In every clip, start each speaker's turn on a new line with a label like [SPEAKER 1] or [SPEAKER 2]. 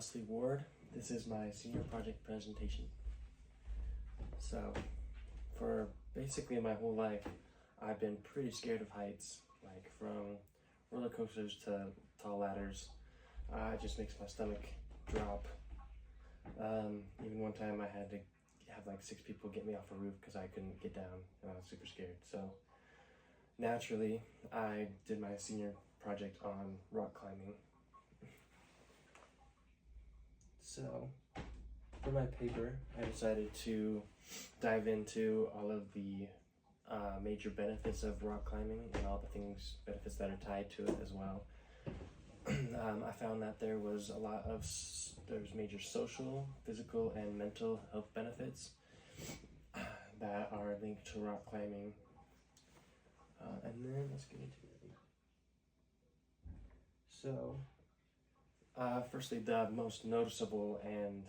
[SPEAKER 1] Wesley Ward. This is my senior project presentation. So, for basically my whole life, I've been pretty scared of heights, like from roller coasters to tall ladders. It just makes my stomach drop. Even one time I had to have like 6 people get me off a roof because I couldn't get down and I was super scared. So naturally, I did my senior project on rock climbing. So for my paper, I decided to dive into all of the major benefits of rock climbing and all the benefits that are tied to it as well. I found that there was there's major social, physical, and mental health benefits that are linked to rock climbing. And then let's get into it. So, firstly, the most noticeable and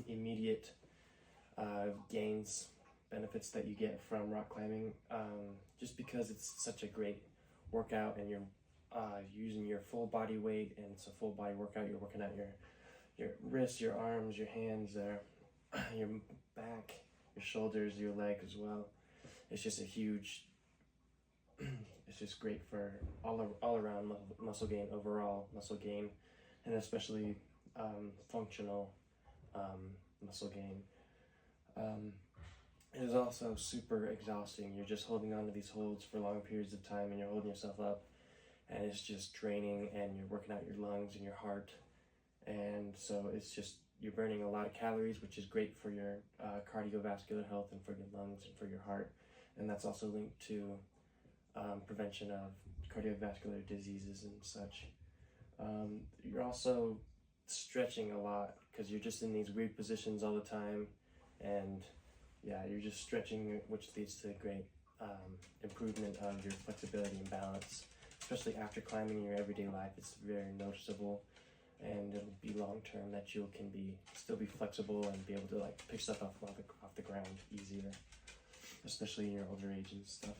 [SPEAKER 1] immediate benefits that you get from rock climbing, just because it's such a great workout and you're using your full body weight, and it's a full body workout. You're working out your wrists, your arms, your hands, your back, your shoulders, your leg as well. It's just it's just great for all around muscle gain, overall muscle gain, and especially functional muscle gain. It is also super exhausting. You're just holding on to these holds for long periods of time and you're holding yourself up, and it's just draining, and you're working out your lungs and your heart, and so you're burning a lot of calories, which is great for your cardiovascular health and for your lungs and for your heart, and that's also linked to prevention of cardiovascular diseases and such. You're also stretching a lot because you're just in these weird positions all the time, and yeah, you're just stretching, which leads to great improvement of your flexibility and balance. Especially after climbing in your everyday life, it's very noticeable, and it'll be long term that you can still be flexible and be able to like pick stuff up off the ground easier, especially in your older age and stuff.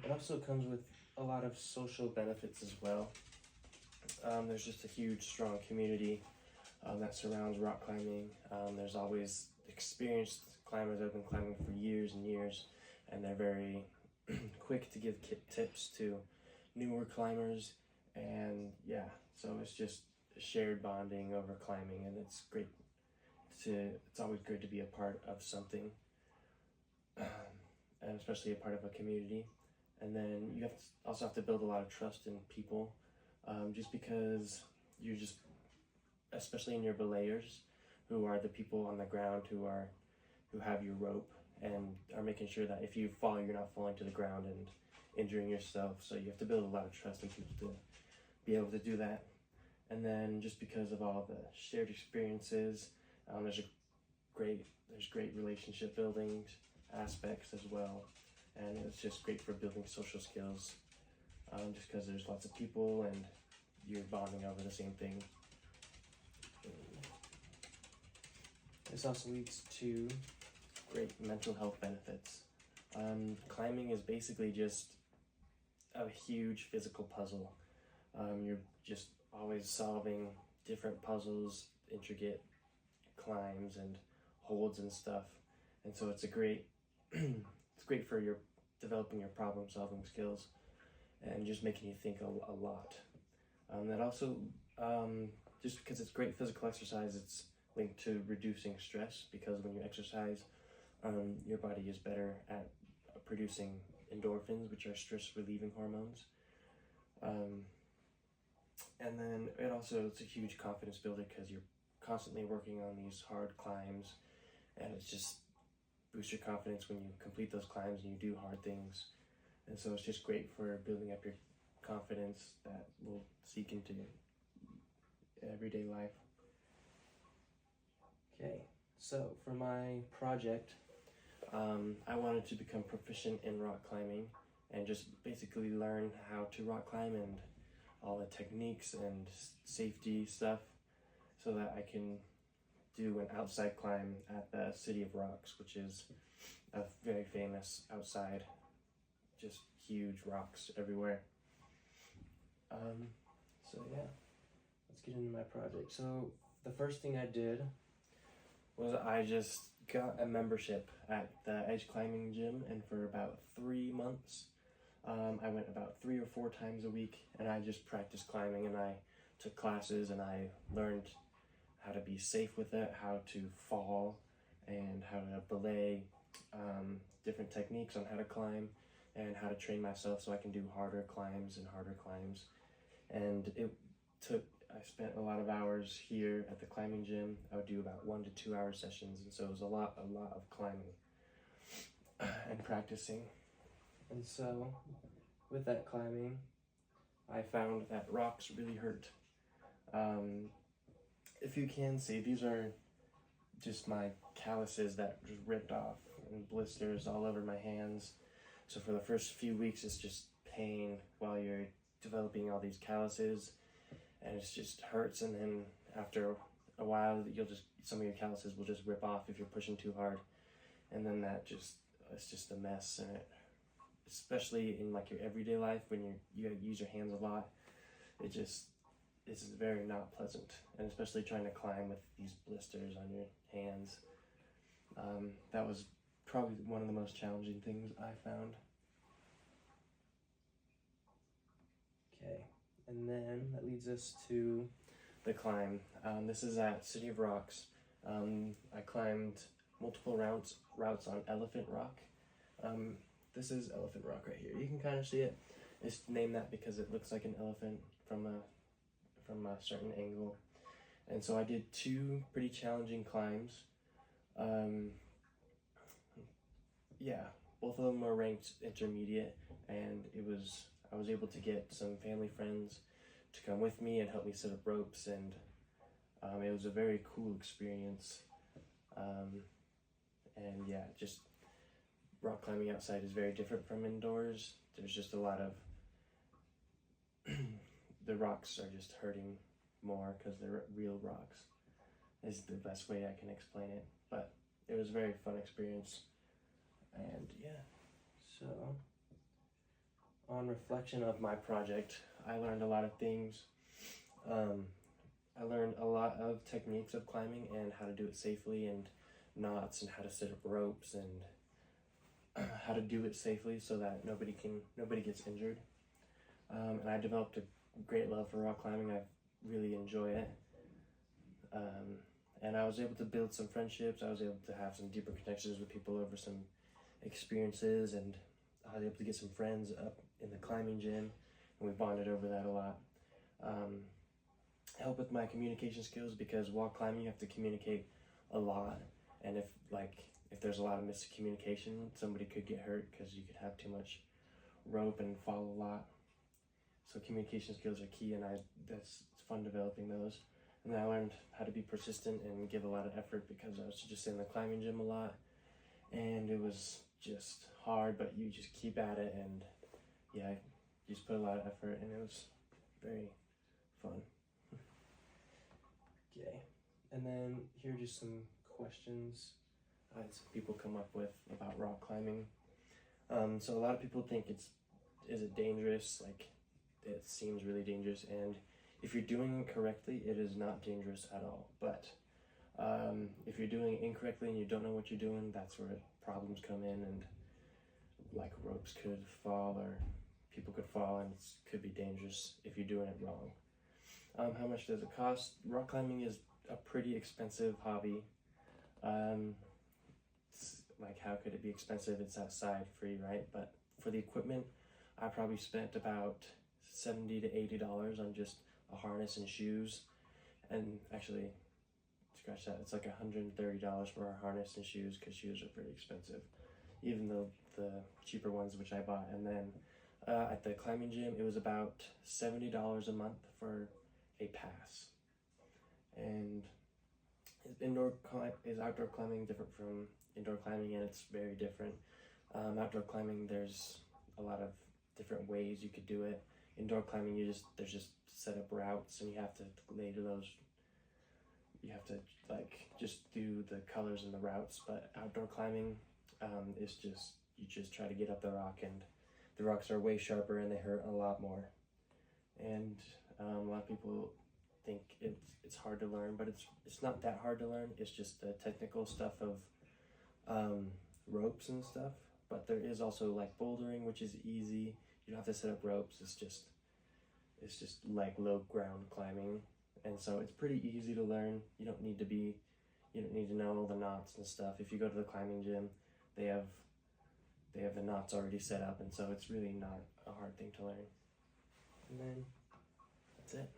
[SPEAKER 1] It also comes with a lot of social benefits as well. There's just a huge, strong community that surrounds rock climbing. There's always experienced climbers that have been climbing for years and years, and they're very quick to give tips to newer climbers, and yeah, so it's just shared bonding over climbing, and it's great it's always great to be a part of something, and especially a part of a community. And then you also have to build a lot of trust in people, just because especially in your belayers, who are the people on the ground who have your rope and are making sure that if you fall, you're not falling to the ground and injuring yourself. So you have to build a lot of trust in people to be able to do that. And then just because of all the shared experiences, there's great relationship building aspects as well. And it's just great for building social skills, just because there's lots of people and you're bonding over the same thing. This also leads to great mental health benefits. Climbing is basically just a huge physical puzzle. You're just always solving different puzzles, intricate climbs and holds and stuff, and so it's great for developing your problem solving skills and just making you think a lot. That also, just because it's great physical exercise, it's linked to reducing stress, because when you exercise, your body is better at producing endorphins, which are stress relieving hormones. And then it's a huge confidence builder because you're constantly working on these hard climbs, and it's just boosts your confidence when you complete those climbs and you do hard things. And so it's just great for building up your confidence that will seek into everyday life. Okay, so for my project, I wanted to become proficient in rock climbing and just basically learn how to rock climb and all the techniques and safety stuff, so that I can do an outside climb at the City of Rocks, which is a very famous outside, just huge rocks everywhere. So yeah, let's get into my project. So the first thing I did was I just got a membership at the Edge Climbing Gym, and for about 3 months, I went about 3 or 4 times a week, and I just practiced climbing, and I took classes, and I learned how to be safe with it, how to fall, and how to belay, different techniques on how to climb, and how to train myself so I can do harder climbs and harder climbs. And I spent a lot of hours here at the climbing gym. I would do about 1 to 2 hour sessions, and so it was a lot of climbing and practicing. And so with that climbing, I found that rocks really hurt. If you can see, these are just my calluses that just ripped off and blisters all over my hands. So for the first few weeks, it's just pain while you're developing all these calluses, and it just hurts. And then after a while, some of your calluses will just rip off if you're pushing too hard, and then it's just a mess. And especially in like your everyday life when you use your hands a lot, it's very not pleasant, and especially trying to climb with these blisters on your hands. That was probably one of the most challenging things I found. Okay, and then that leads us to the climb. This is at City of Rocks. I climbed multiple routes on Elephant Rock. This is Elephant Rock right here. You can kind of see it. It's named that because it looks like an elephant from a certain angle. And so I did 2 pretty challenging climbs. Yeah, both of them were ranked intermediate, and I was able to get some family friends to come with me and help me set up ropes, and it was a very cool experience. And yeah, just rock climbing outside is very different from indoors. There's just a lot of the rocks are just hurting more because they're real rocks, is the best way I can explain it. But it was a very fun experience. And yeah, so on reflection of my project, I learned a lot of things. I learned a lot of techniques of climbing and how to do it safely, and knots, and how to set up ropes, and how to do it safely so that nobody gets injured. And I developed a great love for rock climbing. I really enjoy it. And I was able to build some friendships. I was able to have some deeper connections with people over some experiences, and I was able to get some friends up in the climbing gym, and we bonded over that a lot. Help with my communication skills, because while climbing you have to communicate a lot, and if there's a lot of miscommunication, somebody could get hurt because you could have too much rope and fall a lot. So communication skills are key, and it's fun developing those. And then I learned how to be persistent and give a lot of effort, because I was just in the climbing gym a lot, and it was just hard, but you just keep at it, and yeah, you just put a lot of effort, and it was very fun. Okay, and then here are just some questions some people come up with about rock climbing. So a lot of people think is it dangerous? Like, it seems really dangerous, and if you're doing it correctly, it is not dangerous at all. But if you're doing it incorrectly and you don't know what you're doing, that's where problems come in, and like ropes could fall, or people could fall, and it could be dangerous if you're doing it wrong. How much does it cost? Rock climbing is a pretty expensive hobby. Like, how could it be expensive? It's outside, free, right? But for the equipment, I probably spent about $70 to $80 on just a harness and shoes. And actually, scratch that, it's like $130 for a harness and shoes, because shoes are pretty expensive, even though the cheaper ones which I bought. And then at the climbing gym, it was about $70 a month for a pass. And is outdoor climbing different from indoor climbing? And it's very different. Outdoor climbing, there's a lot of different ways you could do it. Indoor climbing, there's just set up routes, and you have to later those. You have to just do the colors and the routes. But outdoor climbing is you just try to get up the rock, and the rocks are way sharper and they hurt a lot more. And a lot of people think it's hard to learn, but it's not that hard to learn. It's just the technical stuff of ropes and stuff. But there is also like bouldering, which is easy. You don't have to set up ropes. It's just like low ground climbing, and so it's pretty easy to learn. You don't need to know all the knots and stuff. If you go to the climbing gym, they have the knots already set up, and so it's really not a hard thing to learn. And then that's it.